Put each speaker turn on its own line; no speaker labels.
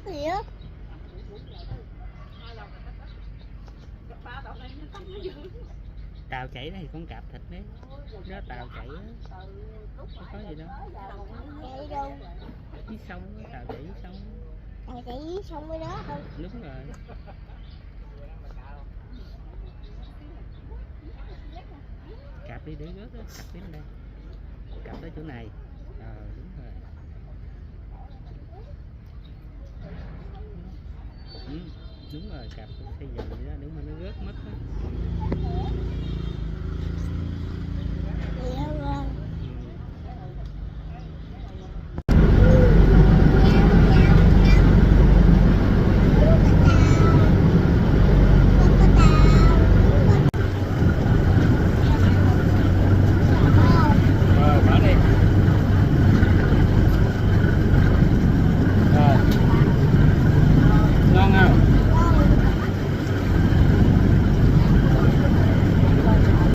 gì á?
Tàu chảy đó thì con cạp thịt đấy, đó tàu chảy đó. Không có gì đâu.
Chạy đâu?
Dưới sông, tàu chảy dưới sông.
Tàu chạy dưới sông với đó không?
Đúng rồi. Cạp đi để rớt đó, cạp đến đây, cạp tới chỗ này. Đúng rồi. Đúng rồi, cạp xây dựng vậy đó, đúng mà nó rớt mất đó.